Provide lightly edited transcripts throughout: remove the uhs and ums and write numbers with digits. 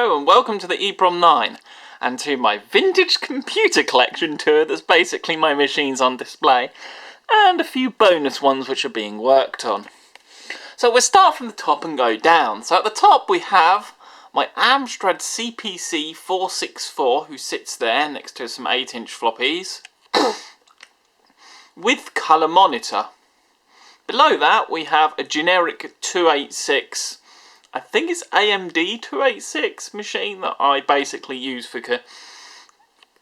Hello and welcome to the EEPROM 9 and to my vintage computer collection tour that's basically my machines on display and a few bonus ones which are being worked on. So we'll start from the top and go down. So at the top we have my Amstrad CPC 464 who sits there next to some 8-inch floppies with colour monitor. Below that we have a generic 286, I think it's AMD 286 machine that I basically use for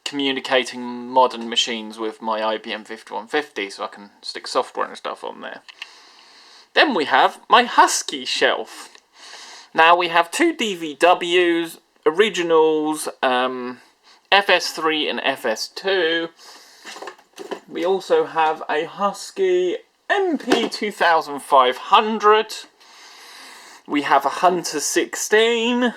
communicating modern machines with my IBM 5150 so I can stick software and stuff on there. Then we have my Husky shelf. Now we have two DVWs, originals, FS3 and FS2. We also have a Husky MP2500. We have a Hunter 16.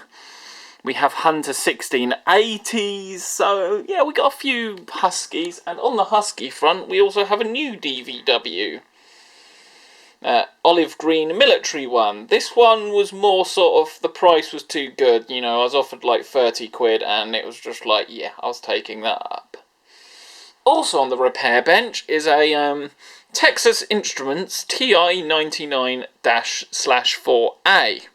We have Hunter 1680s. So yeah, we got a few Huskies. And on the Husky front, we also have a new DVW. Olive green military one. This one was more sort of, the price was too good. You know, I was offered like 30 quid and it was just like, yeah, I was taking that up. Also on the repair bench is a Texas Instruments TI-99-4A.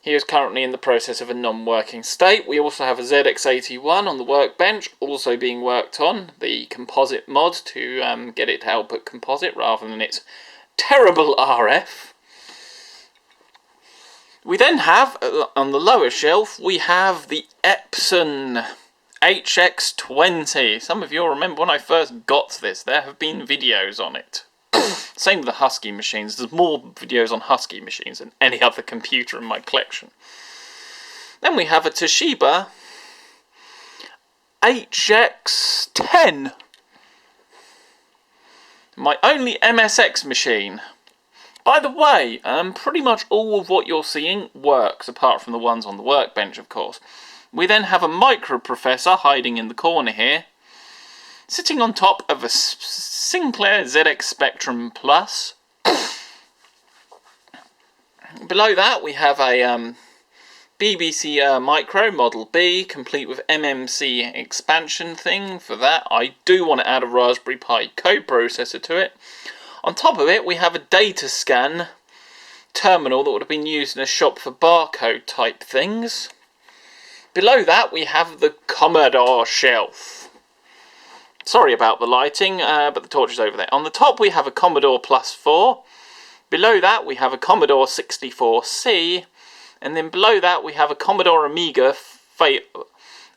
He is currently in the process of a non-working state. We also have a ZX81 on the workbench, also being worked on, the composite mod to get it to output composite rather than its terrible RF. We then have, on the lower shelf, we have the Epson HX20. Some of you will remember when I first got this, there have been videos on it. Same with the Husky machines. There's more videos on Husky machines than any other computer in my collection. Then we have a Toshiba HX10. My only MSX machine. By the way, pretty much all of what you're seeing works, apart from the ones on the workbench, of course. We then have a microprocessor hiding in the corner here, sitting on top of a Sinclair ZX Spectrum Plus. Below that we have a BBC Micro Model B, complete with MMC expansion thing. For that I do want to add a Raspberry Pi coprocessor to it. On top of it we have a data scan terminal that would have been used in a shop for barcode type things. Below that we have the Commodore shelf. Sorry about the lighting, but the torch is over there. On the top we have a Commodore Plus 4. Below that we have a Commodore 64C. And then below that we have a Commodore Amiga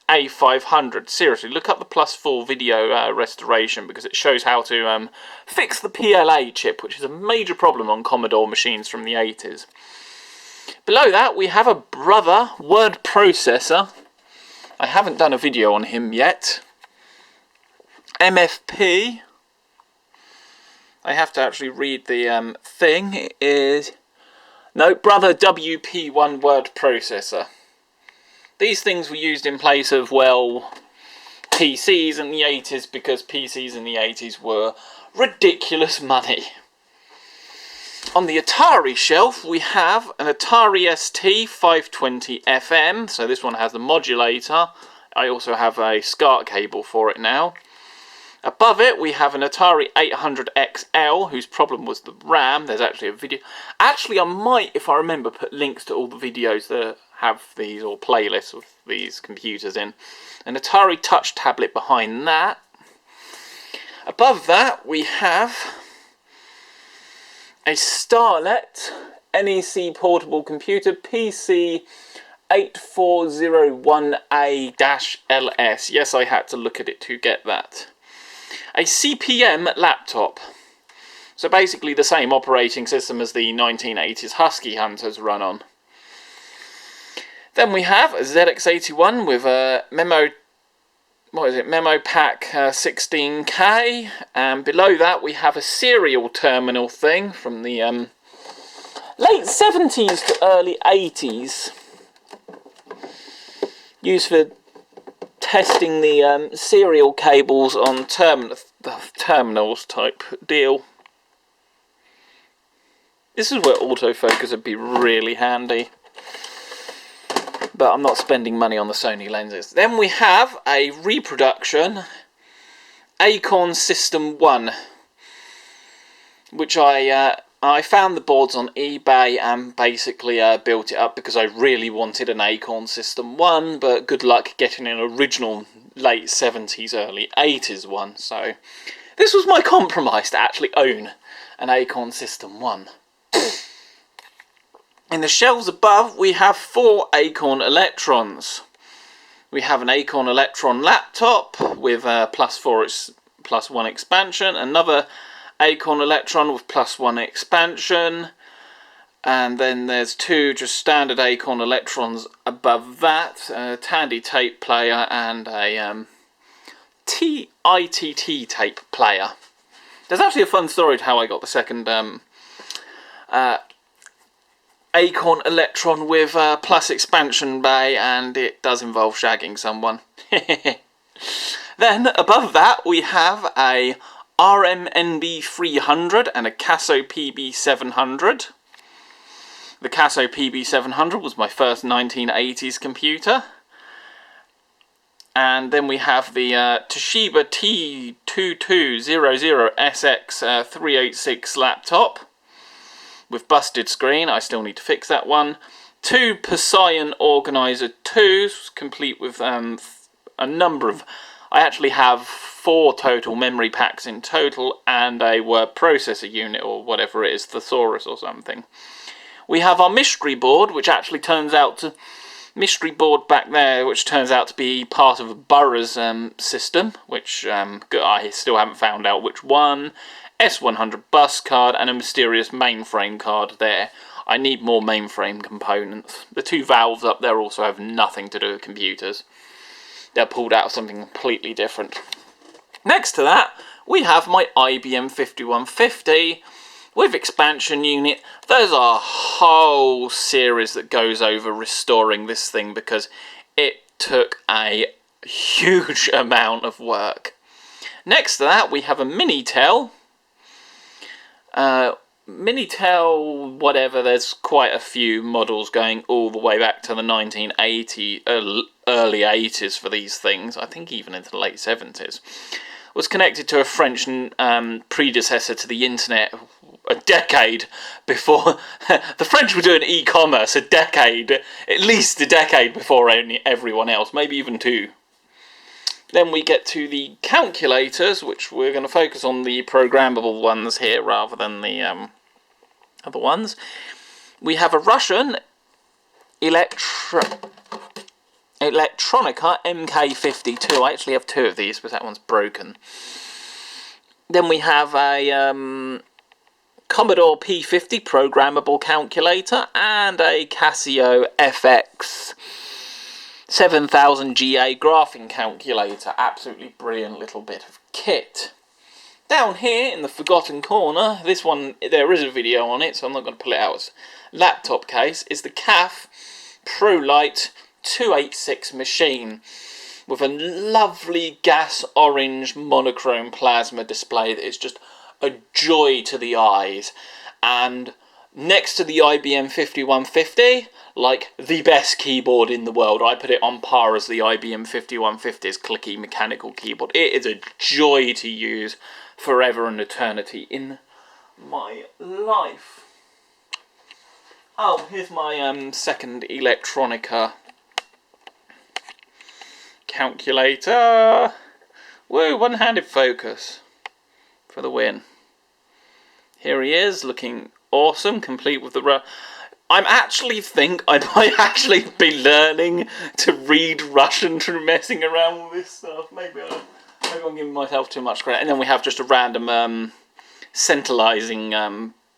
A500. Seriously, look up the Plus 4 video restoration because it shows how to fix the PLA chip, which is a major problem on Commodore machines from the 80s. Below that we have a Brother word processor. I haven't done a video on him yet. MFP. I have to actually read the thing. It is... No, Brother WP1 word processor. These things were used in place of, well, PCs in the 80s because PCs in the 80s were ridiculous money. On the Atari shelf we have an Atari ST 520 FM, so this one has the modulator. I also have a SCART cable for it now. Above it we have an Atari 800XL, whose problem was the RAM. There's actually a video. Actually I might, if I remember, put links to all the videos that have these, or playlists of these computers in. An Atari Touch tablet behind that. Above that we have a Starlet NEC portable computer PC 8401A-LS. Yes, I had to look at it to get that. A CP/M laptop. So basically the same operating system as the 1980s Husky Hunters run on. Then we have a ZX81 with a Memo Pack 16K, and below that we have a serial terminal thing from the late 70s to early 80s, used for testing the serial cables on terminals type deal. This is where autofocus would be really handy. but I'm not spending money on the Sony lenses. Then we have a reproduction Acorn System 1, which I found the boards on eBay and basically built it up because I really wanted an Acorn System 1, but good luck getting an original late 70s, early 80s one. So this was my compromise, to actually own an Acorn System 1. In the shelves above, we have 4 Acorn Electrons. We have an Acorn Electron laptop with +1 expansion, another Acorn Electron with +1 expansion, and then there's 2 just standard Acorn Electrons above that, a Tandy tape player and a ITT tape player. There's actually a fun story to how I got the second Acorn Electron with plus expansion bay, and it does involve shagging someone. Then above that we have a RMNB 300 and a Casso PB700. The Casso PB700 was my first 1980s computer. And then we have the Toshiba T2200SX 386 laptop with busted screen. I still need to fix that one. 2 Psion Organizer 2s, complete with a number of... I actually have 4 total memory packs in total, and a word processor unit, or whatever it is, Thesaurus or something. We have our mystery board, which actually turns out to... Mystery board back there, which turns out to be part of a Burroughs system, which I still haven't found out which one. S100 bus card and a mysterious mainframe card there. I need more mainframe components. The 2 valves up there also have nothing to do with computers. They're pulled out of something completely different. Next to that, we have my IBM 5150 with expansion unit. There's a whole series that goes over restoring this thing because it took a huge amount of work. Next to that, we have a Minitel. Minitel, whatever, there's quite a few models going all the way back to the 1980s, early 80s for these things, I think even into the late 70s. Was connected to a French predecessor to the internet a decade before. The French were doing e-commerce at least a decade before everyone else, maybe even 2. Then we get to the calculators, which we're going to focus on the programmable ones here rather than the other ones. We have a Russian Electronica MK52. I actually have 2 of these, but that one's broken. Then we have a Commodore P50 programmable calculator and a Casio FX 7000 GA graphing calculator. Absolutely brilliant little bit of kit. Down here in the forgotten corner, this one, there is a video on it, so I'm not going to pull it out as laptop case, is the CAF ProLite 286 machine with a lovely gas orange monochrome plasma display that is just a joy to the eyes. And next to the IBM 5150, like the best keyboard in the world. I put it on par as the IBM 5150's clicky mechanical keyboard. It is a joy to use forever and eternity in my life. Oh, here's my second Electronica calculator. Woo, one-handed focus for the win. Here he is, looking awesome, complete with the... I actually think I might actually be learning to read Russian through messing around with this stuff. Maybe I'm giving myself too much credit. And then we have just a random centralizing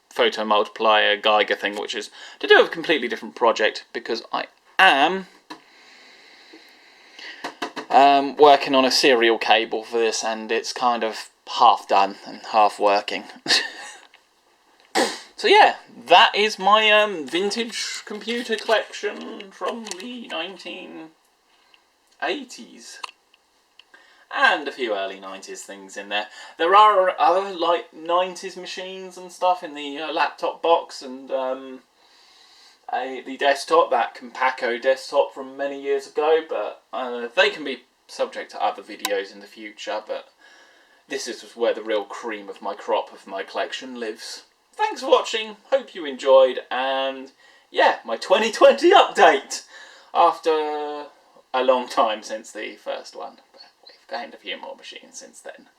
photo multiplier Geiger thing, which is to do with a completely different project because I am working on a serial cable for this, and it's kind of half done and half working. So yeah, that is my vintage computer collection from the 1980s. And a few early 90s things in there. There are other like 90s machines and stuff in the laptop box, and the desktop, that Compaqo desktop from many years ago, but they can be subject to other videos in the future, but this is where the real cream of my crop of my collection lives. Thanks for watching, hope you enjoyed, and yeah, my 2020 update after a long time since the first one, but we've gained a few more machines since then.